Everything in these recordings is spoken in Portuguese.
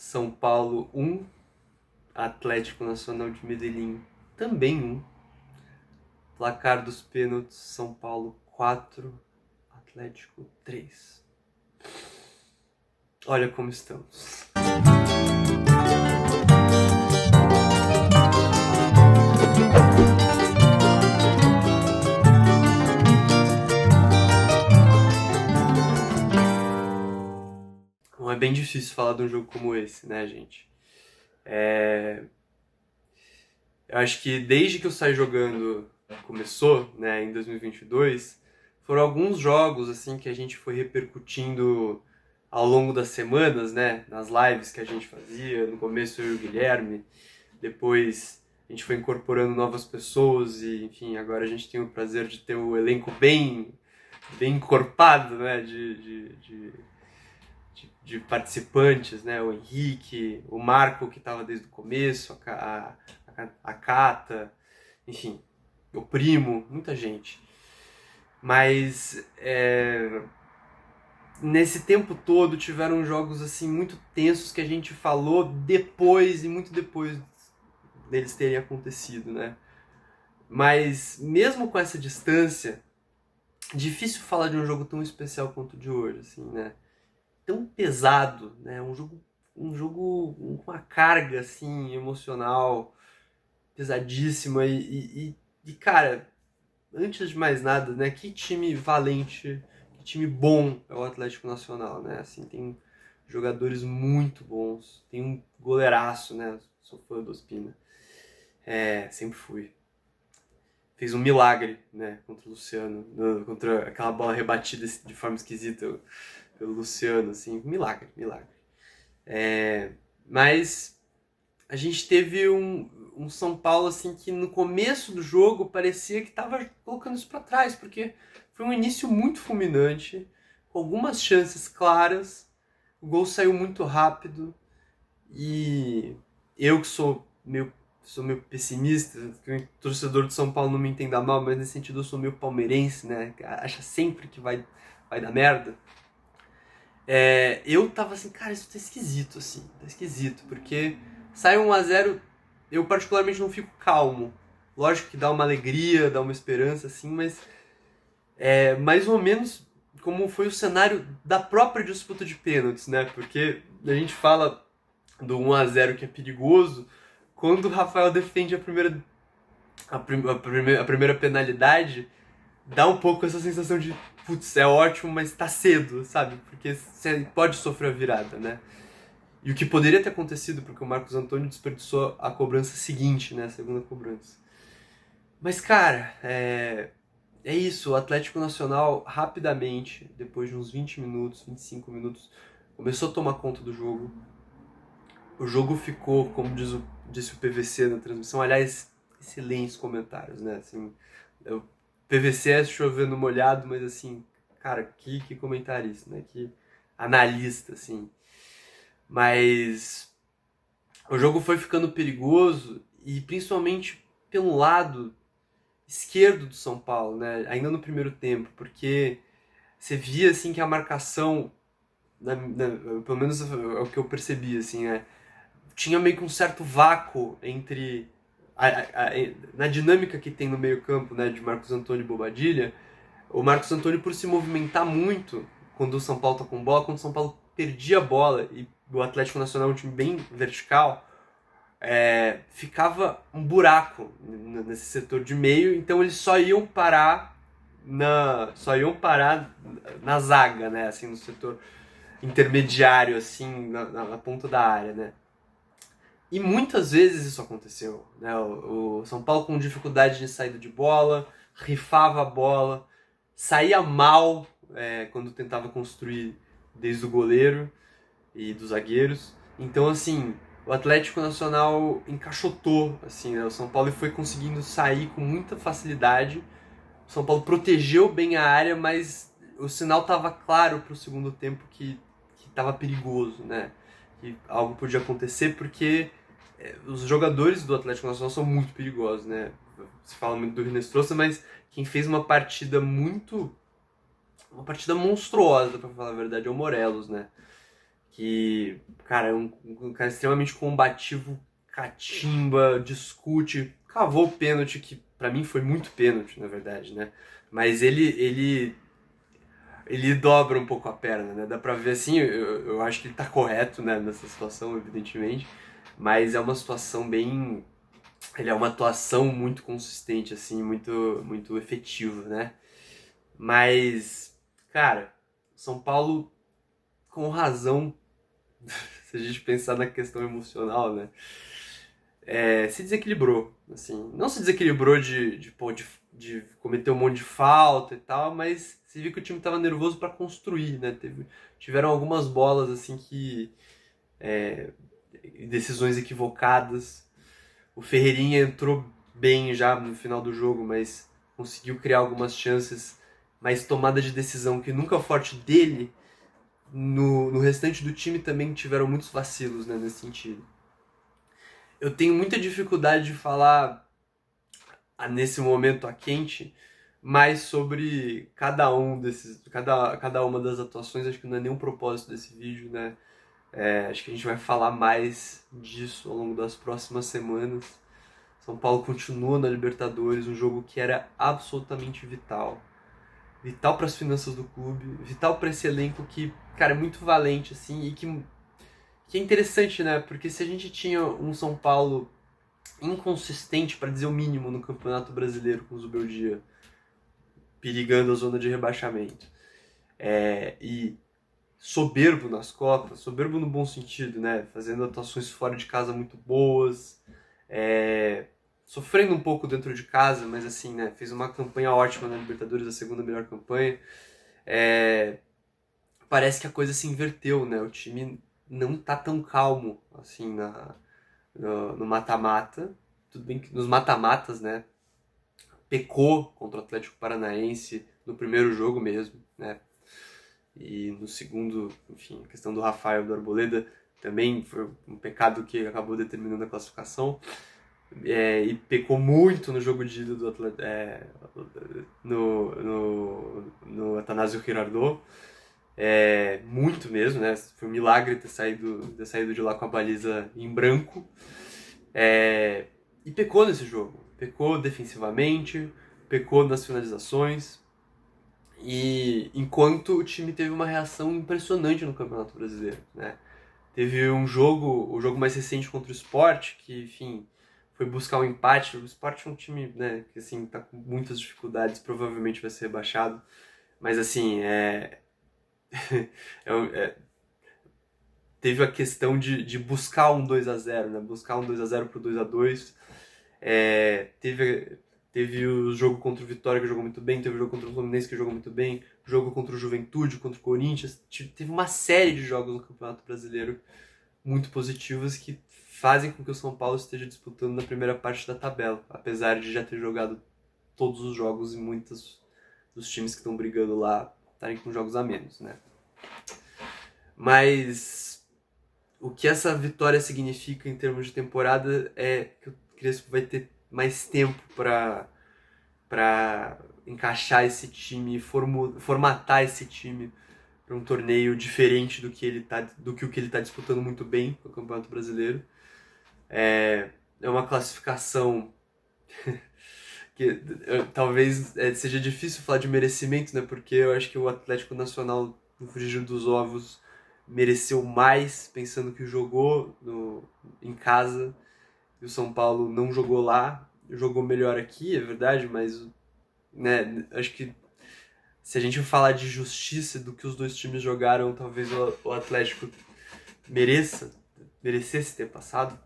São Paulo 1, Atlético Nacional de Medellín também 1. Placar dos pênaltis, São Paulo 4, Atlético 3. Olha como estamos. Não é bem difícil falar de um jogo como esse, né, gente? Eu acho que desde que o Sai Jogando começou, né, em 2022, foram alguns jogos assim que a gente foi repercutindo ao longo das semanas, né, nas lives que a gente fazia. No começo eu e o Guilherme, depois a gente foi incorporando novas pessoas e, enfim, agora a gente tem o prazer de ter o elenco bem encorpado, né, de participantes, né, o Henrique, o Marco, que estava desde o começo, a Cata, enfim, o Primo, muita gente. Mas nesse tempo todo tiveram jogos assim muito tensos que a gente falou depois e muito depois deles terem acontecido, né? Mas mesmo com essa distância, difícil falar de um jogo tão especial quanto o de hoje, assim, né? Tão pesado, né? Um jogo com uma carga assim emocional pesadíssima e cara, antes de mais nada, né? Que time valente, que time bom é o Atlético Nacional, né? Assim, tem jogadores muito bons, tem um goleiraço, né? Sou fã do Ospina, sempre fui. Fez um milagre, né? Contra o Luciano, contra aquela bola rebatida de forma esquisita pelo Luciano, assim, milagre. Mas a gente teve um São Paulo assim que no começo do jogo parecia que estava colocando isso para trás, porque foi um início muito fulminante, com algumas chances claras, o gol saiu muito rápido e eu que sou meio pessimista, que o torcedor de São Paulo não me entenda mal, mas nesse sentido eu sou meio palmeirense, né? Acha sempre que vai dar merda. Eu tava assim, cara, isso tá esquisito, assim, tá esquisito, porque sai 1-0, eu particularmente não fico calmo. Lógico que dá uma alegria, dá uma esperança, assim, mas é mais ou menos como foi o cenário da própria disputa de pênaltis, né? Porque a gente fala do 1-0 que é perigoso, quando o Rafael defende a primeira penalidade, dá um pouco essa sensação de putz, é ótimo, mas tá cedo, sabe? Porque você pode sofrer a virada, né? E o que poderia ter acontecido, porque o Marcos Antônio desperdiçou a cobrança seguinte, né? A segunda cobrança. Mas, cara, é isso. O Atlético Nacional, rapidamente, depois de uns 20 minutos, 25 minutos, começou a tomar conta do jogo. O jogo ficou, como disse o PVC na transmissão, aliás, excelentes comentários, né? Assim, o PVC é chovendo molhado, mas assim, cara, que comentarista, né? Que analista, assim. Mas o jogo foi ficando perigoso e principalmente pelo lado esquerdo do São Paulo, né? Ainda no primeiro tempo, porque você via assim que a marcação, pelo menos é o que eu percebi, assim, né? Tinha meio que um certo vácuo entre na dinâmica que tem no meio campo, né, de Marcos Antônio e Bobadilha. O Marcos Antônio, por se movimentar muito quando o São Paulo tá com bola, quando o São Paulo perdia a bola e o Atlético Nacional é um time bem vertical, ficava um buraco nesse setor de meio, então eles só iam parar na zaga, né, assim, no setor intermediário, assim, na ponta da área, né. E muitas vezes isso aconteceu, né? O São Paulo com dificuldade de saída de bola, rifava a bola, saía mal quando tentava construir desde o goleiro e dos zagueiros. Então, assim, o Atlético Nacional encaixotou, assim, né? O São Paulo foi conseguindo sair com muita facilidade. O São Paulo protegeu bem a área, mas o sinal estava claro para o segundo tempo que estava perigoso, né? Que algo podia acontecer, porque os jogadores do Atlético Nacional são muito perigosos, né? Se fala muito do Rinestrosa, mas quem fez uma partida monstruosa, pra falar a verdade, é o Morelos, né? que, cara, é um cara extremamente combativo, catimba, discute, cavou o pênalti, que pra mim foi muito pênalti, na verdade, né? Mas ele dobra um pouco a perna, né? Dá pra ver assim, eu acho que ele tá correto, né, nessa situação, evidentemente, mas é uma situação bem. Ele é uma atuação muito consistente, assim, muito efetiva, né? Mas, cara, São Paulo, com razão, se a gente pensar na questão emocional, né? Se desequilibrou, assim. Não se desequilibrou de cometer um monte de falta e tal, mas se viu que o time tava nervoso para construir, né? Tiveram algumas bolas, assim, decisões equivocadas. O Ferreirinha entrou bem já no final do jogo, mas conseguiu criar algumas chances, mas tomada de decisão que nunca é o forte dele. No restante do time também tiveram muitos vacilos, né, nesse sentido. Eu tenho muita dificuldade de falar nesse momento a quente mais sobre cada uma das atuações. Acho que não é nenhum propósito desse vídeo, né? Acho que a gente vai falar mais disso ao longo das próximas semanas. São Paulo continua na Libertadores, um jogo que era absolutamente vital. Vital para as finanças do clube, vital para esse elenco que, cara, é muito valente, assim, e que é interessante, né? Porque se a gente tinha um São Paulo inconsistente, para dizer o mínimo, no Campeonato Brasileiro com o Zubeldia, perigando a zona de rebaixamento, e soberbo nas Copas, soberbo no bom sentido, né? Fazendo atuações fora de casa muito boas, sofrendo um pouco dentro de casa, mas assim, né? Fez uma campanha ótima na Libertadores, a segunda melhor campanha. Parece que a coisa se inverteu, né? O time não tá tão calmo assim no mata-mata. Tudo bem que nos mata-matas, né? Pecou contra o Atlético Paranaense no primeiro jogo mesmo, né? E no segundo, enfim, a questão do Rafael do Arboleda também foi um pecado que acabou determinando a classificação. E pecou muito no jogo de ida do Atlético, no Atanásio Girardot. Muito mesmo, né? Foi um milagre ter saído de lá com a baliza em branco. E pecou nesse jogo. Pecou defensivamente, pecou nas finalizações. E enquanto o time teve uma reação impressionante no Campeonato Brasileiro, né? Teve o jogo mais recente contra o Sport, que, enfim, foi buscar um empate. O Sport é um time, né, que, assim, tá com muitas dificuldades, provavelmente vai ser rebaixado. Mas, assim, é, teve a questão de buscar um 2-0, né? Buscar um 2-0 pro 2-2. Teve o jogo contra o Vitória, que jogou muito bem, teve o jogo contra o Fluminense, que jogou muito bem, jogo contra o Juventude, contra o Corinthians. Teve uma série de jogos no Campeonato Brasileiro muito positivos que fazem com que o São Paulo esteja disputando na primeira parte da tabela, apesar de já ter jogado todos os jogos e muitos dos times que estão brigando lá estarem com jogos a menos, né? Mas o que essa vitória significa em termos de temporada é que o Crespo vai ter mais tempo para encaixar esse time, formatar esse time para um torneio diferente do que o que ele está disputando muito bem no Campeonato Brasileiro. É uma classificação que talvez seja difícil falar de merecimento, né? Porque eu acho que o Atlético Nacional, no frigir dos ovos, mereceu mais, pensando que jogou em casa, e o São Paulo não jogou lá, jogou melhor aqui, é verdade, mas, né, acho que se a gente falar de justiça do que os dois times jogaram, talvez o Atlético merecesse ter passado.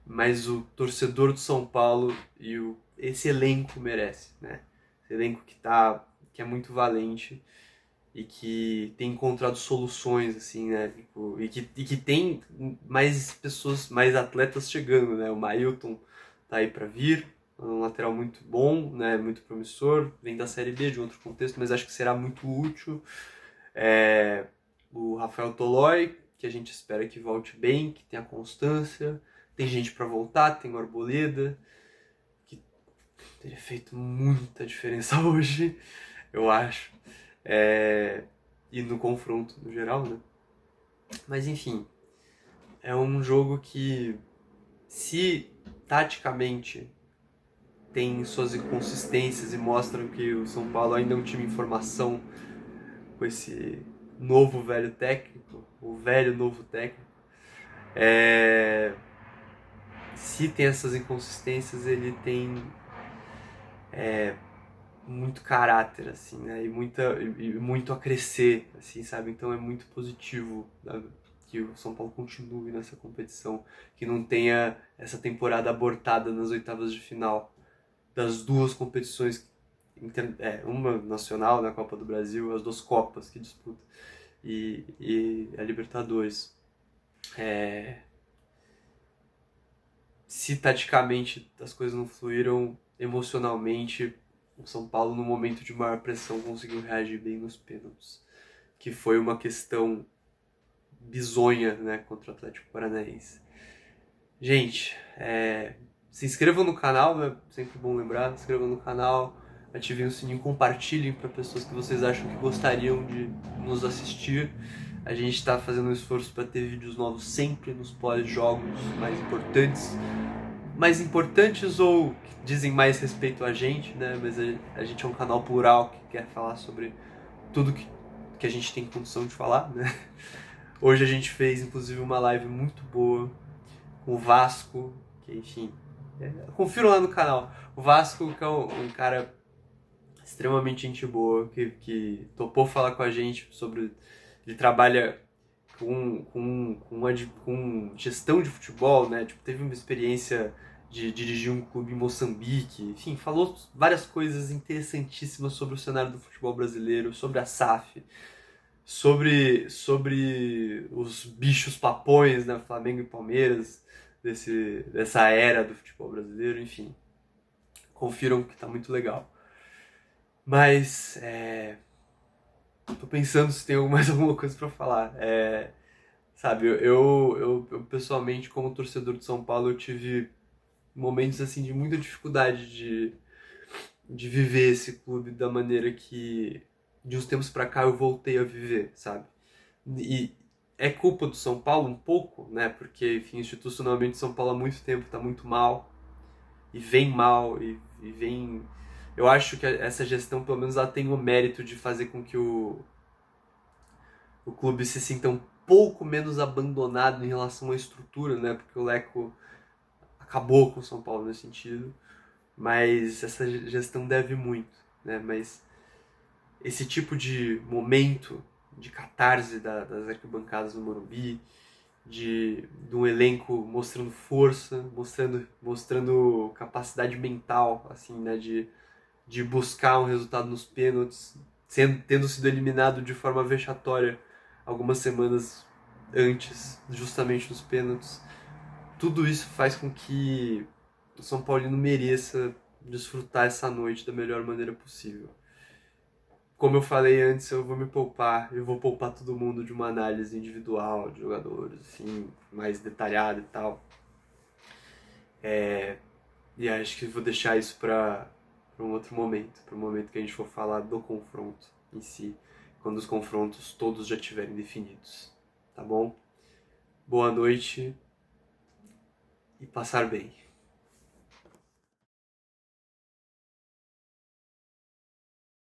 Mas o torcedor do São Paulo e esse elenco merece, né? Esse elenco que é muito valente e que tem encontrado soluções, assim, né? Tipo, e que tem mais pessoas, mais atletas chegando, né? O Mailton tá aí para vir, um lateral muito bom, né? Muito promissor, vem da Série B, de outro contexto, mas acho que será muito útil. O Rafael Tolói, que a gente espera que volte bem, que tenha constância. Tem gente para voltar, tem o Arboleda, que teria feito muita diferença hoje, eu acho. e no confronto no geral, né? Mas enfim, é um jogo que, se taticamente tem suas inconsistências e mostram que o São Paulo ainda é um time em formação com esse novo velho técnico, o velho novo técnico, se tem essas inconsistências, ele tem muito caráter, assim, né? E muito a crescer, assim, sabe? Então é muito positivo, sabe? Que o São Paulo continue nessa competição, que não tenha essa temporada abortada nas oitavas de final das duas competições, uma nacional, na Copa do Brasil, as duas Copas que disputa, e a Libertadores. Se taticamente as coisas não fluíram, emocionalmente o São Paulo, no momento de maior pressão, conseguiu reagir bem nos pênaltis, que foi uma questão bizonha, né, contra o Atlético Paranaense. Gente, se inscrevam no canal, né? Sempre bom lembrar, se inscrevam no canal, ativem o sininho, compartilhem para pessoas que vocês acham que gostariam de nos assistir. A gente está fazendo um esforço para ter vídeos novos sempre nos pós-jogos mais importantes ou que dizem mais respeito a gente, né? Mas a gente é um canal plural que quer falar sobre tudo que a gente tem condição de falar, né? Hoje a gente fez, inclusive, uma live muito boa com o Vasco, que, enfim, confiram lá no canal. O Vasco, que é um cara extremamente gente boa, que topou falar com a gente sobre... Ele trabalha com gestão de futebol, né? Tipo, teve uma experiência de dirigir um clube em Moçambique, enfim, falou várias coisas interessantíssimas sobre o cenário do futebol brasileiro, sobre a SAF, sobre os bichos papões, né? Flamengo e Palmeiras, dessa era do futebol brasileiro, enfim. Confiram que tá muito legal. Mas, tô pensando se tem mais alguma coisa pra falar. Sabe, eu pessoalmente, como torcedor de São Paulo, eu tive momentos assim de muita dificuldade de viver esse clube da maneira que de uns tempos pra cá eu voltei a viver, sabe? E é culpa do São Paulo um pouco, né? Porque, enfim, institucionalmente São Paulo há muito tempo tá muito mal e vem mal e vem... Eu acho que essa gestão, pelo menos, ela tem o mérito de fazer com que o clube se sinta um pouco menos abandonado em relação à estrutura, né? Porque o Leco acabou com o São Paulo nesse sentido, mas essa gestão deve muito, né? Mas esse tipo de momento de catarse das arquibancadas do Morumbi, de um elenco mostrando força, mostrando capacidade mental, assim, né? De buscar um resultado nos pênaltis, tendo sido eliminado de forma vexatória algumas semanas antes, justamente nos pênaltis. Tudo isso faz com que o São Paulino mereça desfrutar essa noite da melhor maneira possível. Como eu falei antes, eu vou poupar todo mundo de uma análise individual de jogadores, assim, mais detalhada e tal. E acho que vou deixar isso para um outro momento, para o momento que a gente for falar do confronto em si, quando os confrontos todos já estiverem definidos, tá bom? Boa noite e passar bem.